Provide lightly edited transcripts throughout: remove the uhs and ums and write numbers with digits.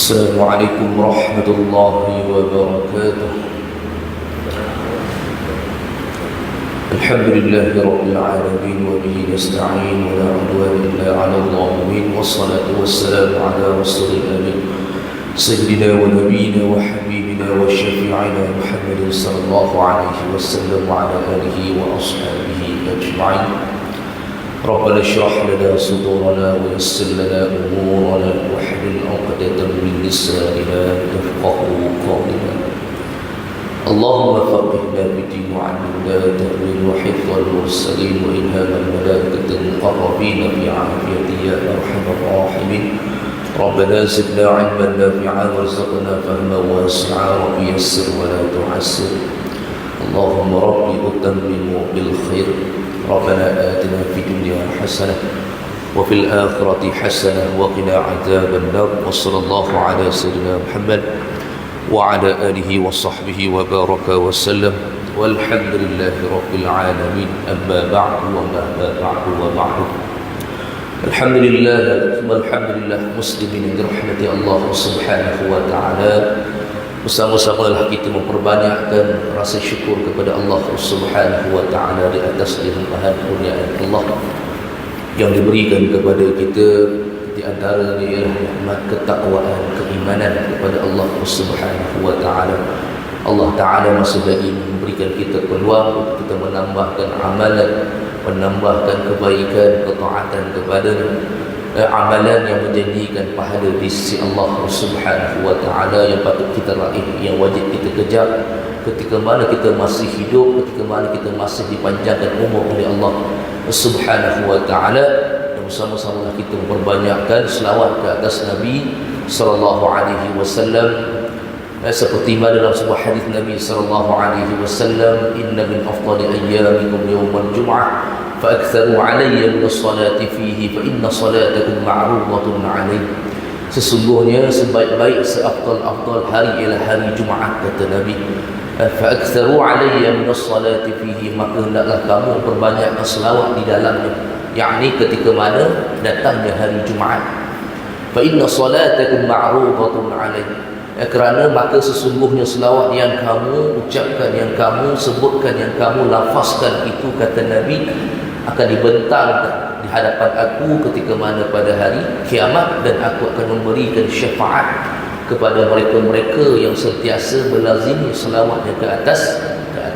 السلام عليكم ورحمة الله وبركاته. الحمد لله رب العالمين وبه نستعين ولا عدوان إلا على الظالمين، والصلاة والسلام على رسول الأمين سيدنا ونبينا وحبيبنا وشفيعنا محمد صلى الله عليه وسلم وعلى آله وأصحابه أجمعين. ربنا اشرح لنا صدورنا ويسر لنا أمورنا واحلل عقدة من لساننا يفقهوا قولنا. اللهم فقهنا بالدين وعلمنا تأويل وحفظ المرسلين وإلهام الملائكة المقربين في عافية يا أرحم الراحمين. ربنا زدنا علما نافعا وارزقنا فهما واسعا، رب يسر ولا تعسر. اللهم رب أتمم بالخير. ربنا آتنا في الدنيا حسنة وفي الآخرة حسنة وقنا عذاب النار. وصلى الله على سيدنا محمد وعلى آله وصحبه وبارك وسلم، والحمد لله رب العالمين. أما بعد وبعد Alhamdulillah, Alhamdulillah muslimin yang dirahmati Allah subhanahu wa ta'ala. Bersama-samalah kita memperbanyakkan rasa syukur kepada Allah subhanahu wa ta'ala di atas limpahan kurniaan Allah yang diberikan kepada kita. Di antaranya ialah nikmat ketakwaan, keimanan kepada Allah subhanahu wa ta'ala. Allah ta'ala masih lagi memberikan kita peluang untuk kita menambahkan amalan, menambahkan kebaikan, ketaatan kepada amalan yang menjanjikan pahala di sisi Allah subhanahu wa ta'ala, yang patut kita raih, yang wajib kita kejar ketika mana kita masih hidup, ketika mana kita masih dipanjangkan umur oleh Allah subhanahu wa ta'ala. Dan bersama-sama kita memperbanyakkan selawat ke atas Nabi sallallahu alaihi wasallam, seperti mana dalam sebuah hadis Nabi sallallahu alaihi wasallam, inna min afdali ayyamikum yawmal jum'ah fa'aktharu alayya min as-salati fihi fa inna salatakum ma'rudatun alayhi. Sesungguhnya sebaik-baik, seafdal hari ialah hari Jumaat, kata Nabi. Fa'aktharu alayya min as-salati fihi, maka hendaklah kamu perbanyakkan selawat di dalamnya, yakni ketika mana datangnya hari Jumaat. Fa inna salatakum ma'rudatun alayhi, kerana maka sesungguhnya selawat yang kamu ucapkan, yang kamu sebutkan, yang kamu lafazkan itu, kata Nabi, akan dibentangkan di hadapan aku ketika mana pada hari kiamat, dan aku akan memberikan syafaat kepada mereka-mereka yang sentiasa melazimi selawatnya ke atas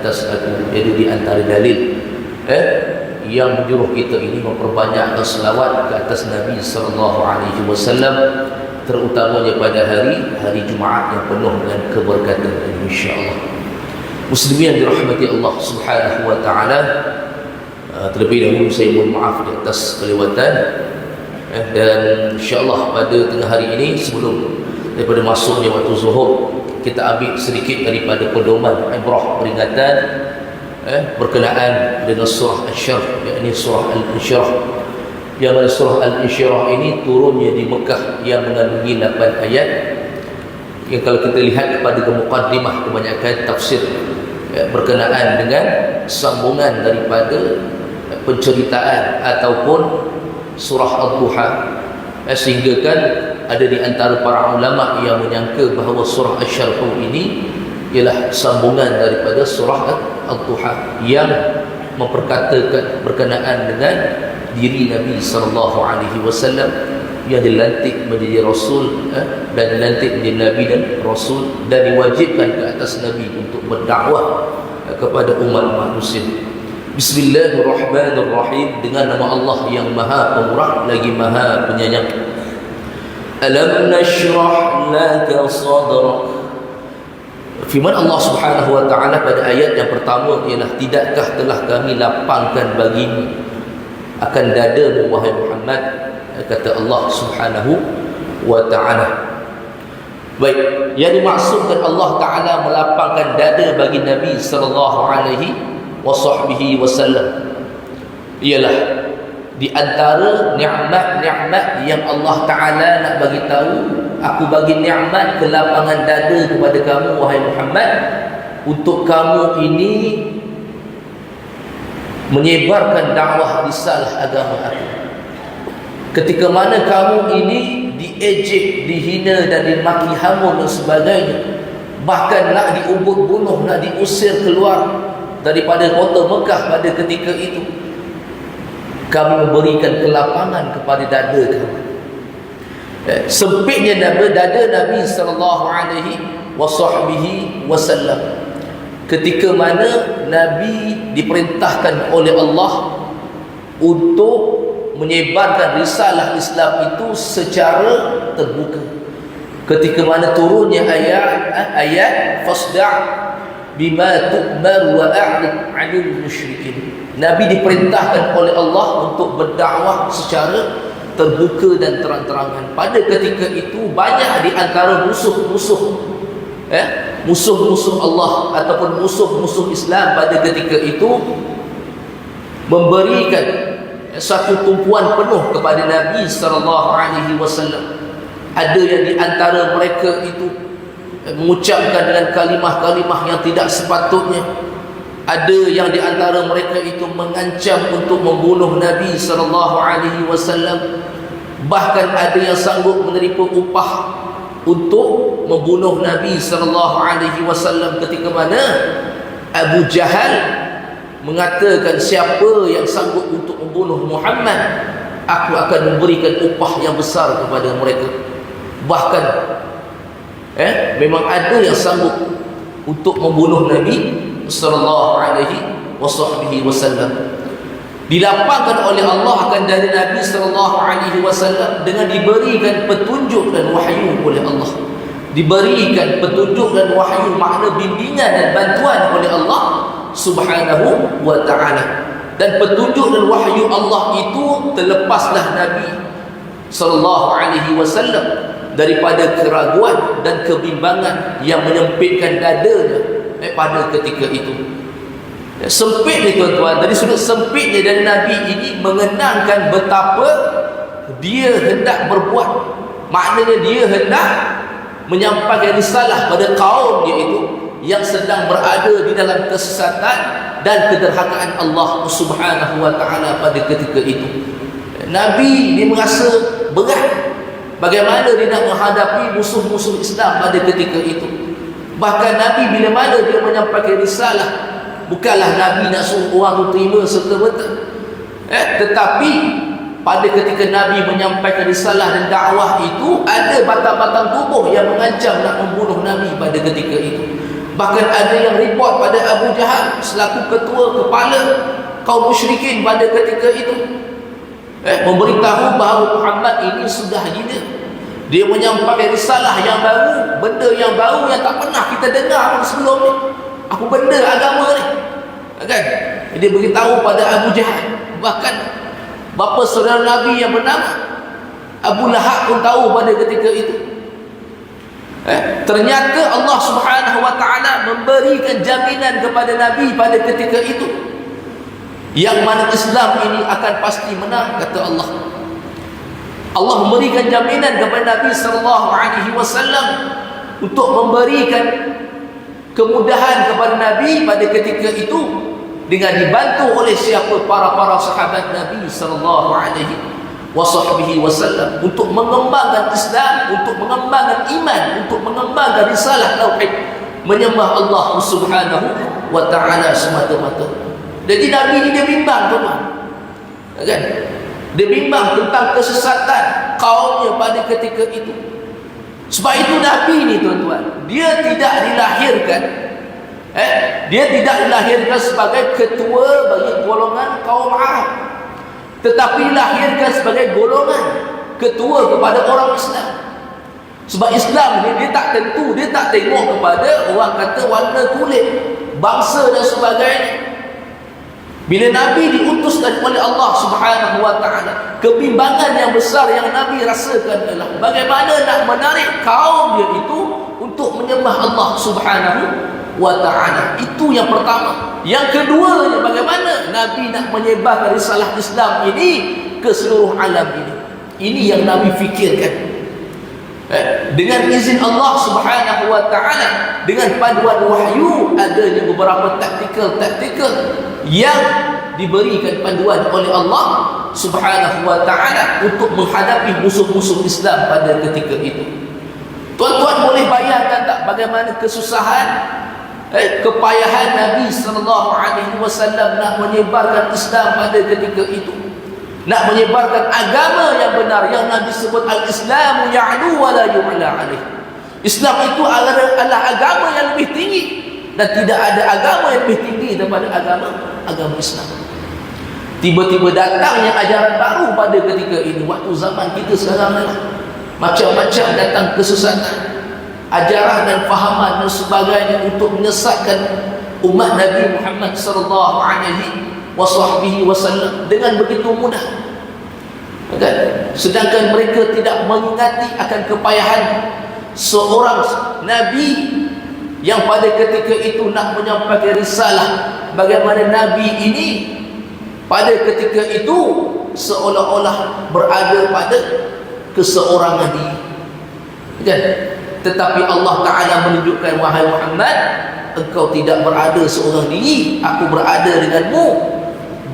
aku. Jadi di antara dalil yang menyuruh kita ini memperbanyakkan selawat ke atas Nabi sallallahu alaihi wasallam, terutamanya pada hari Jumaat yang penuh dengan keberkatan, insya-Allah. Muslimin yang dirahmati Allah subhanahu wa ta'ala, terlebih dahulu saya mohon maaf di atas kelewatan, dan insya-Allah pada tengah hari ini, sebelum daripada masuknya waktu zuhur, kita ambil sedikit daripada pedoman ibrah, peringatan berkenaan dengan surah Asy-Syarh, yakni surah Al-Insyirah. Yang mana surah Al-Insyirah ini turunnya di Mekah, yang mengandungi 8 ayat, yang kalau kita lihat kepada muqaddimah, kebanyakan tafsir berkenaan dengan sambungan daripada penceritaan ataupun surah Ad-Duha, sehingga kan ada di antara para ulama yang menyangka bahawa surah Asy-Syarh ini ialah sambungan daripada surah Ad-Duha yang memperkatakan berkenaan dengan diri Nabi sallallahu alaihi wasallam yang dilantik menjadi rasul, dan dilantik menjadi nabi dan rasul, dan diwajibkan ke atas Nabi untuk berdakwah kepada umat manusia. Bismillahirrahmanirrahim, dengan nama Allah yang Maha Pemurah lagi Maha Penyayang. Alam nashrah laka sadrak. Firman Allah subhanahu wa ta'ala pada ayat yang pertama ialah, tidakkah telah kami lapangkan bagimu akan dadamu wahai Muhammad, kata Allah subhanahu wa ta'ala. Baik, yang dimaksudkan Allah ta'ala melapangkan dada bagi Nabi sallallahu alaihi wasallam ialah di antara nikmat-nikmat yang Allah ta'ala nak bagi tahu, aku bagi nikmat kelapangan dada kepada kamu wahai Muhammad, untuk kamu ini menyebarkan dakwah risalah agama aku. Ketika mana kamu ini diejek, dihina dan dimaki hamun dan sebagainya, bahkan nak diubur bunuh, nak diusir keluar daripada kota Mekah pada ketika itu, kami memberikan kelapangan kepada dada kami. Sempitnya dada Nabi sallallahu alaihi wasallam ketika mana Nabi diperintahkan oleh Allah untuk menyebarkan risalah Islam itu secara terbuka. Ketika mana turunnya ayat fasda' bima tu'mar wa a'rid 'anil musyrikin, Nabi diperintahkan oleh Allah untuk berdakwah secara terbuka dan terang-terangan. Pada ketika itu banyak di antara musuh-musuh Allah ataupun musuh-musuh Islam pada ketika itu memberikan satu tumpuan penuh kepada Nabi sallallahu alaihi wasallam. Ada yang di antara mereka itu mengucapkan dengan kalimah-kalimah yang tidak sepatutnya. Ada yang di antara mereka itu mengancam untuk membunuh Nabi sallallahu alaihi wasallam. Bahkan ada yang sanggup menerima upah untuk membunuh Nabi sallallahu alaihi wasallam ketika mana Abu Jahal mengatakan, siapa yang sanggup untuk membunuh Muhammad, aku akan memberikan upah yang besar kepada mereka. Bahkan memang ada yang sanggup untuk membunuh Nabi sallallahu alaihi wasallam. Dilapangkan oleh Allah akan dari Nabi sallallahu alaihi wasallam dengan diberikan petunjuk dan wahyu oleh Allah. Diberikan petunjuk dan wahyu, makna bimbingan dan bantuan oleh Allah Subhanahu wa ta'ala. Dan petunjuk dan wahyu Allah itu terlepaslah Nabi sallallahu alaihi wasallam daripada keraguan dan kebimbangan yang menyempitkan dadanya pada ketika itu. Sempit ni tuan-tuan, dari sudut sempitnya dan Nabi ini mengenangkan betapa dia hendak berbuat, maknanya dia hendak menyampaikan risalah pada kaum dia itu yang sedang berada di dalam kesesatan dan kederhakaan Allah Subhanahu wa ta'ala pada ketika itu. Nabi dia merasa berat bagaimana dia nak menghadapi musuh-musuh Islam pada ketika itu. Bahkan Nabi bila mana dia menyampaikan risalah, bukanlah Nabi nak suruh orang tu terima serta-merta, tetapi pada ketika Nabi menyampaikan risalah dan dakwah itu, ada batang-batang tubuh yang mengancam nak membunuh Nabi pada ketika itu. Bahkan ada yang report pada Abu Jahal selaku ketua kepala kaum musyrikin pada ketika itu, memberitahu bahawa Muhammad ini sudah gila. Dia menyampaikan risalah yang baru, benda yang baru yang tak pernah kita dengar sebelum ni. Apa benda agama ni, kan? Dia beritahu pada Abu Jahal. Bahkan bapa saudara Nabi yang bernama Abu Lahab pun tahu pada ketika itu. Ternyata Allah Subhanahu wa ta'ala memberikan jaminan kepada Nabi pada ketika itu, yang mana Islam ini akan pasti menang, kata Allah. Allah memberikan jaminan kepada Nabi sallallahu alaihi wasallam untuk memberikan kemudahan kepada Nabi pada ketika itu dengan dibantu oleh siapa? Para sahabat Nabi sallallahu alaihi wasallam untuk mengembangkan Islam, untuk mengembangkan iman, untuk mengembangkan risalah tauhid, menyembah Allah Subhanahu wa ta'ala semata-mata. Jadi Nabi ni dia bimbang, tuan-tuan, kan? Dia bimbang tentang kesesatan kaumnya pada ketika itu. Sebab itu Nabi ni, tuan-tuan, dia tidak dilahirkan dia tidak dilahirkan sebagai ketua bagi golongan kaum Arab, tetapi dilahirkan sebagai golongan ketua kepada orang Islam. Sebab Islam ni dia tak tentu, dia tak tengok kepada orang kata warna kulit, bangsa dan sebagainya. Bila Nabi diutus oleh Allah Subhanahu wa ta'ala, kebimbangan yang besar yang Nabi rasakan adalah bagaimana nak menarik kaum dia itu untuk menyembah Allah Subhanahu wa ta'ala. Itu yang pertama. Yang kedua, bagaimana Nabi nak menyebarkan risalah Islam ini ke seluruh alam ini. Ini yang Nabi fikirkan. Dengan izin Allah Subhanahu wa ta'ala, dengan paduan wahyu, adanya beberapa taktikal yang diberikan panduan oleh Allah Subhanahu wa ta'ala untuk menghadapi musuh-musuh Islam pada ketika itu. Tuan-tuan boleh bayangkan tak bagaimana kesusahan, kepayahan Nabi SAW nak menyebarkan Islam pada ketika itu, nak menyebarkan agama yang benar yang Nabi sebut al-Islamu ya'lu wa la yu'la alaih. Islam itu adalah agama yang lebih tinggi dan tidak ada agama yang lebih tinggi daripada agama Islam. Tiba-tiba datangnya ajaran baru pada ketika ini. Waktu zaman kita sekarang ni macam-macam datang kesesatan, ajaran dan fahaman dan sebagainya untuk menyesatkan umat Nabi Muhammad sallallahu alaihi wasallam dengan begitu mudah. Kan? Sedangkan mereka tidak mengingati akan kepayahan seorang Nabi yang pada ketika itu nak menyampaikan risalah. Bagaimana Nabi ini pada ketika itu seolah-olah berada pada keseorangan diri, kan? Tetapi Allah Ta'ala menunjukkan, wahai Muhammad, engkau tidak berada seorang diri, aku berada denganmu,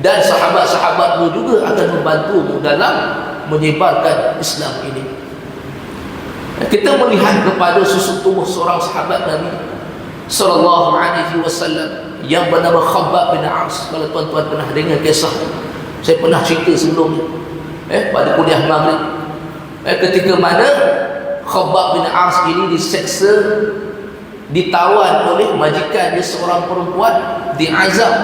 dan sahabat-sahabatmu juga akan membantumu dalam menyebarkan Islam ini. Kita melihat kepada susuk tubuh seorang sahabat Nabi sallallahu alaihi wasallam yang bernama Khabbab bin Ars. Kalau tuan-tuan pernah dengar kisah, saya pernah cerita sebelumnya pada kuliah maghrib, ketika mana Khabbab bin Ars ini diseksa, ditawan oleh majikan dia seorang perempuan, diazab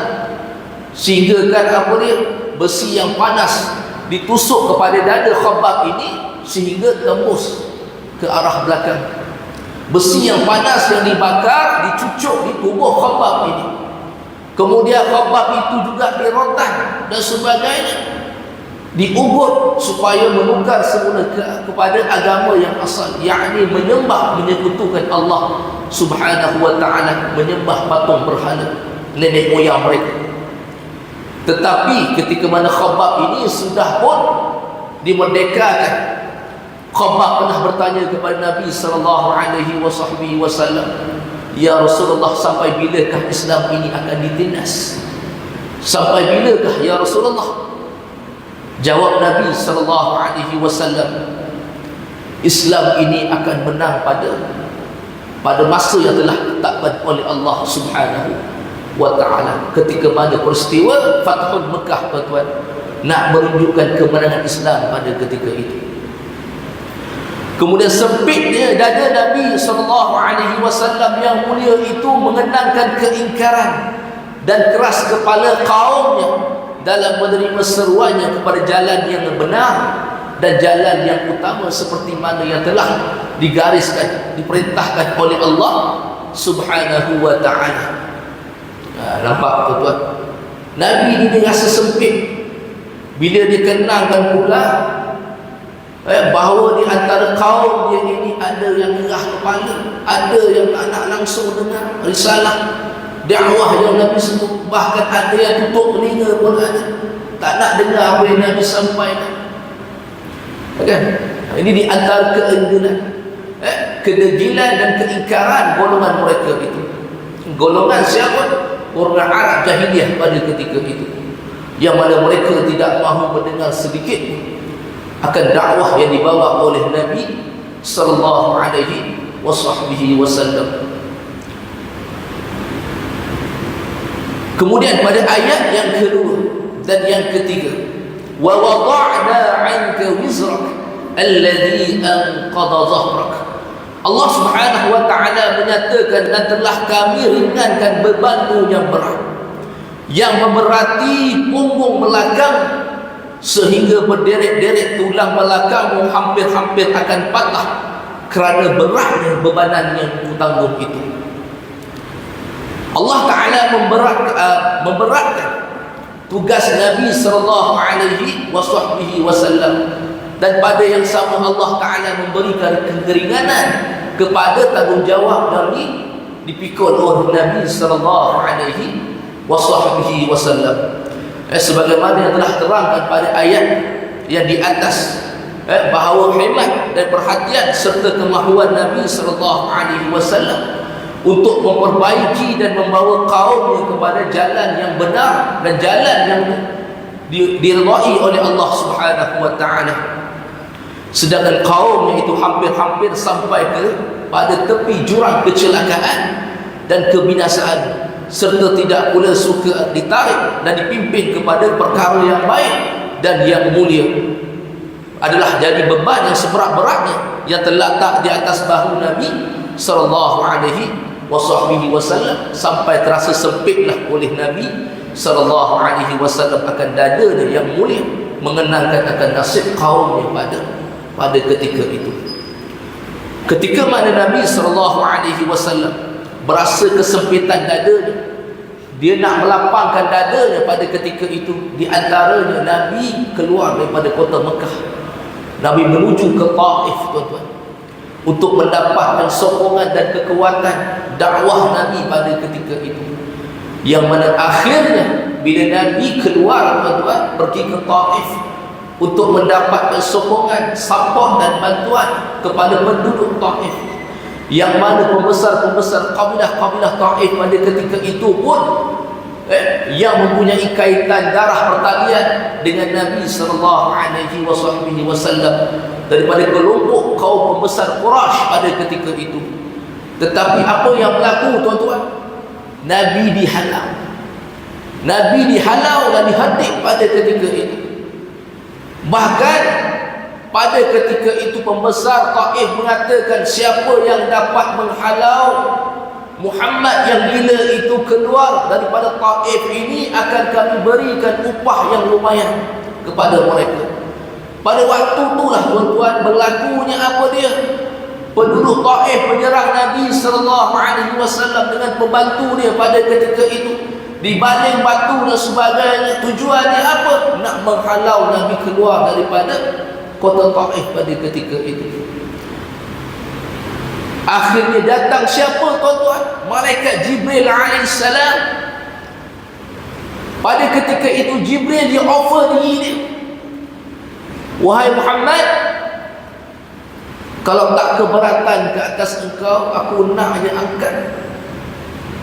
sehingga kan apa dia, besi yang panas ditusuk kepada dada Khabbab ini sehingga tembus ke arah belakang. Besi yang panas yang dibakar dicucuk di tubuh Khabbab ini. Kemudian Khabbab itu juga dirotan dan sebagainya, diugut supaya menukar semula kepada agama yang asal, yakni menyembah, menyekutukan Allah Subhanahu wa ta'ala, menyembah patung berhala nenek moyang mereka. Tetapi ketika mana Khabbab ini sudah pun dimerdekakan, Khabbab pernah bertanya kepada Nabi sallallahu alaihi wasallam, ya Rasulullah, sampai bilakah Islam ini akan ditindas? Sampai bilakah ya Rasulullah? Jawab Nabi sallallahu alaihi wasallam, Islam ini akan menang pada masa yang telah ditetapkan oleh Allah Subhanahu wa ta'ala. Ketika mana peristiwa Fathul Mekah, tuan-tuan, nak menunjukkan kemenangan Islam pada ketika itu. Kemudian sempitnya dada Nabi SAW yang mulia itu mengenangkan keingkaran dan keras kepala kaumnya dalam menerima seruannya kepada jalan yang benar dan jalan yang utama seperti mana yang telah digariskan, diperintahkan oleh Allah Subhanahu wa ta'ala. Nampak tuan-tuan, Nabi ini rasa sempit bila dia kenangkan pula bahawa di antara kaum dia ini ada yang gerah kepala, ada yang tak nak langsung dengar risalah dakwah yang Nabi sebut, bahkan ada yang tutup telinga pun ada, tak nak dengar apa yang Nabi sampaikan. Kan? Ini di antara keengganan, kedegilan dan keingkaran golongan mereka itu. Golongan siapa? Orang Arab jahiliyah pada ketika itu, yang mana mereka tidak mahu mendengar sedikit akan dakwah yang dibawa oleh Nabi sallallahu alaihi wasallam. Kemudian pada ayat yang kedua dan yang ketiga, wa wada'na 'anka wizrak alladhi anqadha dhahrak. Allah Subhanahu wa ta'ala menyatakan, dan telah kami ringankan bebanmu yang berat, yang memberati punggung belakang sehingga berderet-deret tulang belakangmu hampir-hampir akan patah kerana beratnya bebanan yang kutanggung itu. Allah Ta'ala memberatkan tugas Nabi sallallahu alaihi wasallam, dan pada yang sama Allah Ta'ala memberikan keringanan kepada tanggungjawab yang dipikul oleh Nabi sallallahu alaihi wasallam. Sebagaimana yang telah terangkan pada ayat yang di atas, bahawa khidmat dan perhatian serta kemahuan Nabi sallallahu alaihi wasallam untuk memperbaiki dan membawa kaumnya kepada jalan yang benar dan jalan yang diridai oleh Allah Subhanahu wa taala. Sedangkan kaumnya itu hampir-hampir sampai pada tepi jurang kecelakaan dan kebinasaan, serta tidak pula suka ditarik dan dipimpin kepada perkara yang baik dan yang mulia. Adalah jadi beban yang seberat-beratnya yang terletak di atas bahu Nabi sallallahu alaihi wasallam, sampai terasa sempitlah oleh Nabi sallallahu alaihi wasallam akan dadanya yang mulia mengenalkan akan nasib kaumnya pada ketika itu. Ketika mana Nabi sallallahu alaihi wasallam berasa kesempitan dadanya, dia nak melapangkan dadanya pada ketika itu. Di antaranya Nabi keluar daripada kota Mekah, Nabi menuju ke Taif, tuan-tuan, untuk mendapatkan sokongan dan kekuatan dakwah Nabi pada ketika itu. Yang mana akhirnya bila Nabi keluar, tuan-tuan, pergi ke Taif untuk mendapatkan sokongan, support dan bantuan kepada penduduk Taif, yang mana pembesar-pembesar kabilah-kabilah Taif pada ketika itu pun yang mempunyai kaitan darah pertalian dengan Nabi sallallahu alaihi wasallam daripada kelompok kaum pembesar Quraisy pada ketika itu. Tetapi apa yang berlaku, tuan-tuan? Nabi dihalau. Nabi dihalau dan dihadik pada ketika itu. Bahkan pada ketika itu pembesar Taif mengatakan, siapa yang dapat menghalau Muhammad yang gila itu keluar daripada Taif ini, akan kami berikan upah yang lumayan kepada mereka. Pada waktu itulah, tuan-tuan, berlakunya apa dia? Penduduk Taif menyerang Nabi sallallahu alaihi wasallam dengan pembantu dia pada ketika itu, dibaling batu dan sebagainya. Tujuannya apa? Nak menghalau Nabi keluar daripada kota Taif pada ketika itu. Akhirnya datang siapa, tuan-tuan? Malaikat Jibril alaihissalam. Pada ketika itu Jibril dia offer diri dia, wahai Muhammad, kalau tak keberatan ke atas engkau, aku nak je angkat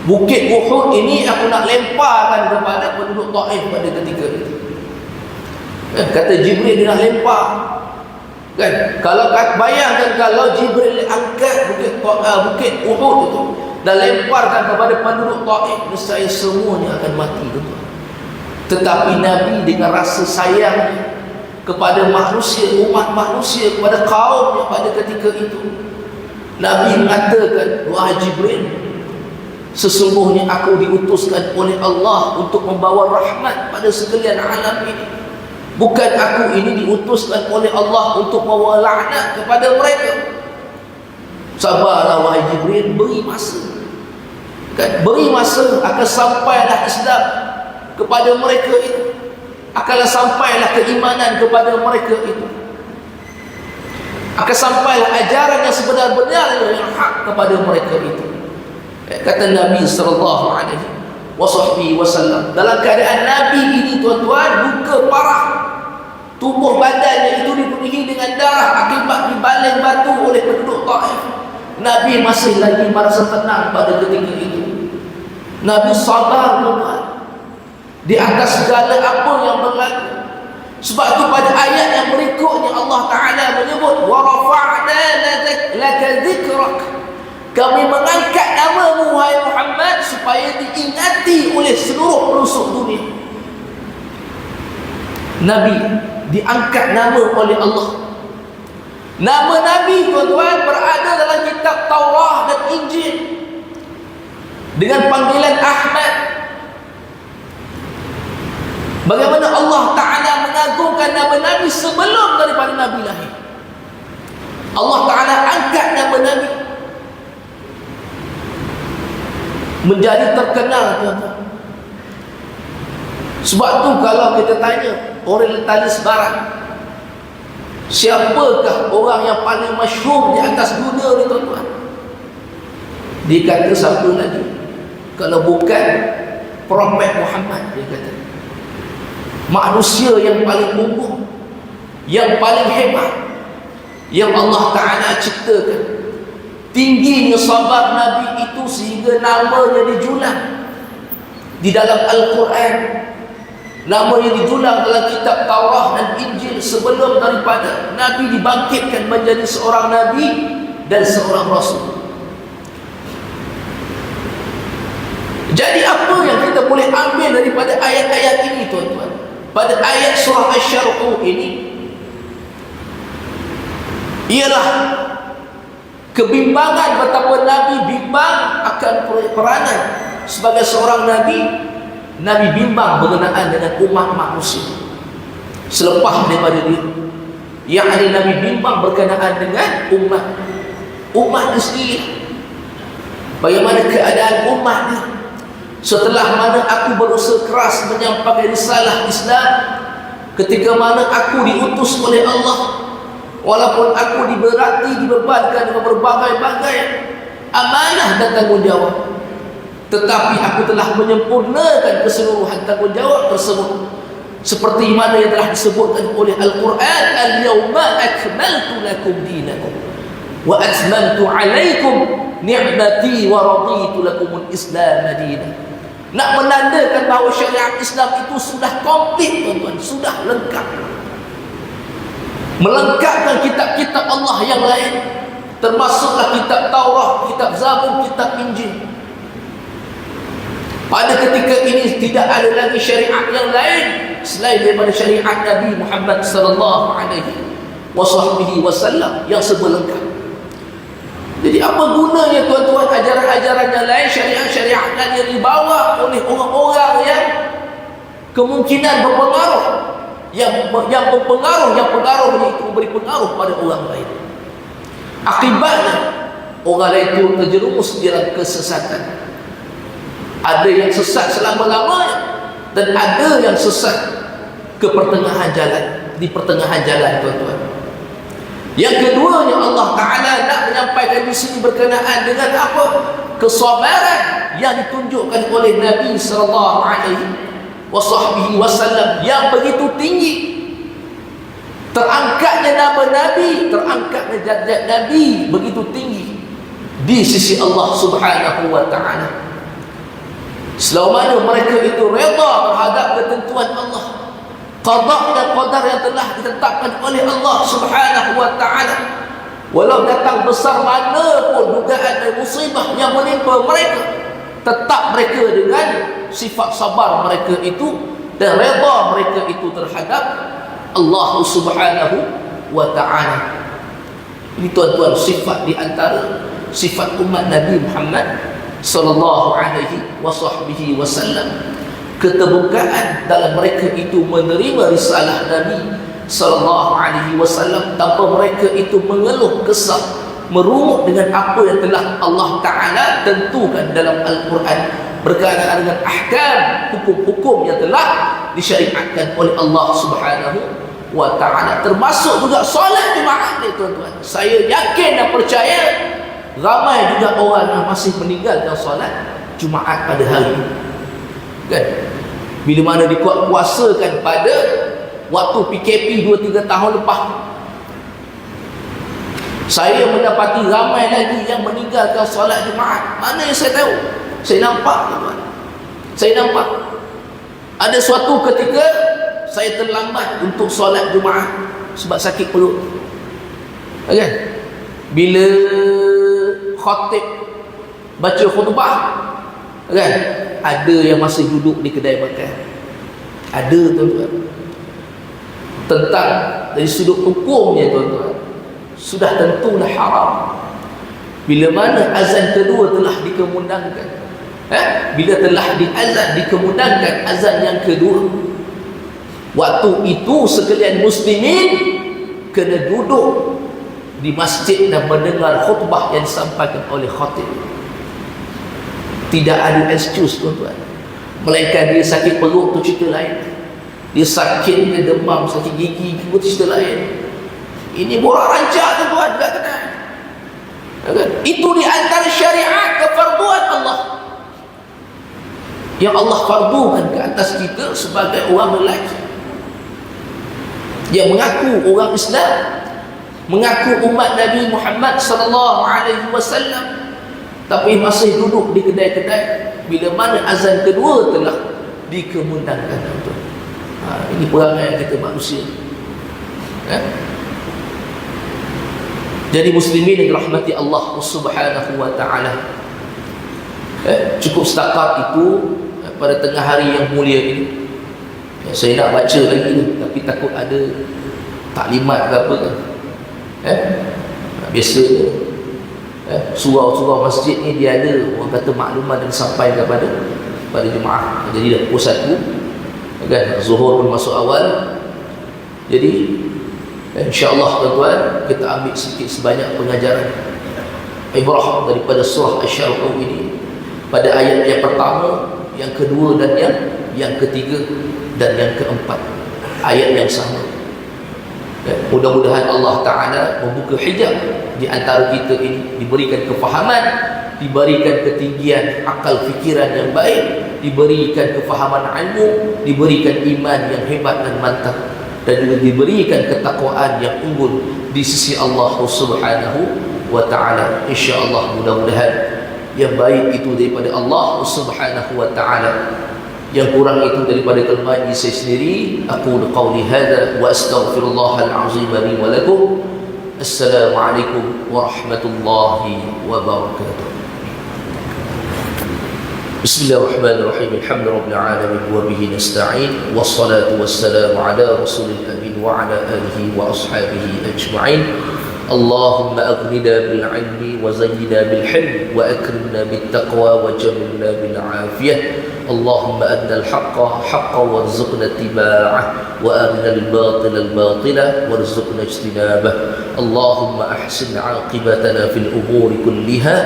bukit Uhud ini, aku nak lemparkan kepada penduduk Taif pada ketika itu. Kata Jibril dia nak lempar. Kan? Kalau bayangkan kalau Jibril angkat bukit Uhud itu dan lemparkan kepada penduduk Taif, nescaya semuanya akan mati, tuan-tuan. Tetapi Nabi dengan rasa sayang kepada manusia, umat manusia, kepada kaumnya pada ketika itu, Nabi mengatakan, wahai Jibril, sesungguhnya aku diutuskan oleh Allah untuk membawa rahmat pada sekalian alam ini. Bukan aku ini diutuskan oleh Allah untuk membawa laknat kepada mereka. Sabarlah wahai Jibril, beri masa. Kan? Beri masa, akan sampailah Islam kepada mereka itu. Akanlah sampailah keimanan kepada mereka itu. Akan sampailah ajaran yang sebenar-benarnya yang hak kepada mereka itu. Kata Nabi sallallahu alaihi wasallam, dalam keadaan Nabi ini, tuan-tuan, luka parah, tubuh badannya itu dipenuhi dengan darah akibat dibaling batu oleh penduduk Taif. Nabi masih lagi merasa tenang pada ketika itu. Nabi sabar, tuan-tuan, di atas segala apa yang berlaku. Sebab itu pada ayat yang berikutnya Allah Ta'ala menyebut, wa rafa'na laka dhikrak, kami mengangkat namamu wahai Muhammad supaya diingati oleh seluruh pelosok dunia. Nabi diangkat nama oleh Allah. Nama Nabi, tuan-tuan, berada dalam kitab Taurat dan Injil dengan panggilan Ahmad. Bagaimana Allah Ta'ala mengagungkan nama Nabi sebelum daripada Nabi lahir. Allah Ta'ala angkat nama Nabi menjadi terkenal, tuan-tuan. Sebab tu kalau kita tanya orientalis barat, siapakah orang yang paling masyhur di atas dunia ni, tuan-tuan? Dia kata siapa lagi kalau bukan Prophet Muhammad. Dia kata manusia yang paling unggul, yang paling hebat, yang Allah Ta'ala ciptakan, tingginya sabar Nabi itu sehingga namanya dijulang di dalam Al-Quran, namanya dijulang dalam kitab Taurat dan Injil sebelum daripada Nabi dibangkitkan menjadi seorang Nabi dan seorang Rasul. Jadi apa yang kita boleh ambil daripada ayat-ayat ini, tuan-tuan? Pada ayat surah Asy-Syarq ini ialah kebimbangan betapa Nabi bimbang akan peranan sebagai seorang Nabi. Nabi bimbang berkenaan dengan umat manusia selepas daripada dia, yakni Nabi bimbang berkenaan dengan umat sendiri. Bagaimana keadaan umat ni setelah mana aku berusaha keras menyampaikan risalah Islam, ketika mana aku diutus oleh Allah, walaupun aku dibebankan dengan berbagai-bagai amanah dan tanggungjawab, tetapi aku telah menyempurnakan keseluruhan tanggungjawab tersebut seperti mana yang telah disebutkan oleh Al-Quran, al-yawma akmaltu lakum dinakum wa atmamtu alaikum ni'mati wa raditu lakumul Islam dinan. Nak menandakan bahawa syariat Islam itu sudah komplit, tuan-tuan, sudah lengkap, melengkapkan kitab-kitab Allah yang lain, termasuklah kitab Taurat, kitab Zabur, kitab Injil. Pada ketika ini tidak ada lagi syariat yang lain selain daripada syariat Nabi Muhammad sallallahu alaihi wasallam yang serba lengkap. Jadi apa gunanya, tuan-tuan, ajaran-ajaran yang lain, syariat-syariat yang dibawa oleh orang-orang yang kemungkinan berpengaruh, yang pengaruhnya itu memberi pengaruh pada orang lain. Akibatnya orang lain itu terjerumus dalam kesesatan. Ada yang sesat selama-lamanya dan ada yang sesat ke pertengahan jalan, di pertengahan jalan, tuan-tuan. Yang keduanya, Allah Ta'ala nak menyampaikan di sini berkenaan dengan apa? Kesabaran yang ditunjukkan oleh Nabi sallallahu alaihi wasallam yang begitu tinggi. Terangkatnya nama Nabi, terangkatnya derajat Nabi begitu tinggi di sisi Allah Subhanahu wa Ta'ala. Selama mana mereka itu redha terhadap ketentuan Allah, qada dan qadar yang telah ditetapkan oleh Allah Subhanahu wa Ta'ala, walau datang besar mana pun dugaan dan musibah yang menimpa mereka, tetap mereka dengan sifat sabar mereka itu dan redha mereka itu terhadap Allah Subhanahu wa Ta'ala. Ini, tuan-tuan, sifat di antara sifat umat Nabi Muhammad sallallahu alaihi wasallam. Keterbukaan dalam mereka itu menerima risalah Nabi sallallahu alaihi wasallam tanpa mereka itu mengeluh kesah, merungut dengan apa yang telah Allah Ta'ala tentukan dalam Al-Quran berkenaan dengan ahkam, hukum-hukum yang telah disyariatkan oleh Allah Subhanahu wa Ta'ala, termasuk juga solat Jumaat ni, tuan-tuan. Saya yakin dan percaya ramai juga orang yang masih meninggalkan solat Jumaat pada hari ini, kan? Bila mana dikuat-kuasakan pada waktu PKP 2-3 tahun lepas, saya mendapati ramai lagi yang meninggalkan solat Jumaat. Mana yang saya tahu? Saya nampak, tuan-tuan. Saya nampak ada suatu ketika saya terlambat untuk solat Jumaat sebab sakit perut, kan? Bila khatib baca khutbah, kan, ada yang masih duduk di kedai makan. Ada, tuan-tuan. Tentang dari sudut hukumnya, tuan-tuan, sudah tentulah haram. Bila mana azan kedua telah dikemundangkan, bila telah diazan, dikemundangkan azan yang kedua, waktu itu sekalian muslimin kena duduk di masjid dan mendengar khutbah yang disampaikan oleh khatib. Tidak ada excuse, tuan-tuan. Melainkan dia sakit perut tu cerita lain, dia sakit, dia demam, sakit gigi tu cerita lain. Ini borak rancak, tuan-tuan, tak kena. Itu di antara syariat kefarduan Allah yang Allah fardukan ke atas kita sebagai orang lelaki yang mengaku orang Islam, mengaku umat Nabi Muhammad sallallahu alaihi wasallam, tapi masih duduk di kedai-kedai bila mana azan kedua telah dikemundangkan. Ini perangai kita manusia. Jadi muslimin yang dirahmati Allah Subhanahu wa taala, cukup setakat itu pada tengah hari yang mulia ini. Saya nak baca lagi ni, tapi takut ada taklimat ke apa kan. Biasa surau-surau masjid ni dia ada orang kata maklumat dan sampai kepada jemaah. Jadi dah pukul 1 kan, zuhur pun masuk awal. Jadi insya-Allah tuan-tuan, kita ambil sedikit sebanyak pengajaran ibrah daripada surah Asy-Syarq ini pada ayat yang pertama, yang kedua dan yang ketiga dan yang keempat. Ayat yang sama. Mudah-mudahan Allah Ta'ala membuka hijab di antara kita ini, diberikan kefahaman, diberikan ketinggian akal fikiran yang baik, diberikan kefahaman ilmu, diberikan iman yang hebat dan mantap, dan juga diberikan ketakwaan yang unggul di sisi Allah Subhanahu wa Ta'ala. InsyaAllah mudah-mudahan yang baik itu daripada Allah Subhanahu wa Ta'ala, yang kurang itu daripada kelemahan diri saya sendiri. Aku qauli hadza wa astaghfirullahal azim li wa lakum. Assalamualaikum warahmatullahi wabarakatuh. Bismillahirrahmanirrahim. Alhamdulillahirabbil alamin wa bihi nasta'in. Wassalatu wassalamu ala rasulil amin wa ala alihi wa ashabihi ajma'in. اللهم أغننا بالعلم وزينا بالحلم وأكرمنا بالتقوى وجملنا بالعافية. اللهم أرنا الحق حقا وارزقنا اتباعه، وأرنا الباطل الباطلا وارزقنا اجتنابه. اللهم أحسن عاقبتنا في الأمور كلها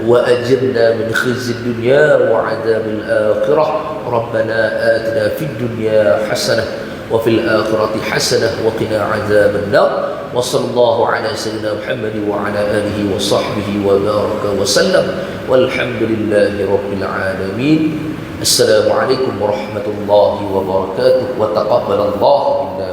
وأجرنا من خزي الدنيا وعذاب الآخرة. ربنا آتنا في الدنيا حسنة وفي الآخرة حسنة وقنا عذاب النار. وصلى الله على سيدنا محمد وعلى آله وصحبه وبارك وسلم، والحمد لله رب العالمين. السلام عليكم ورحمة الله وبركاته، وتقبل الله منا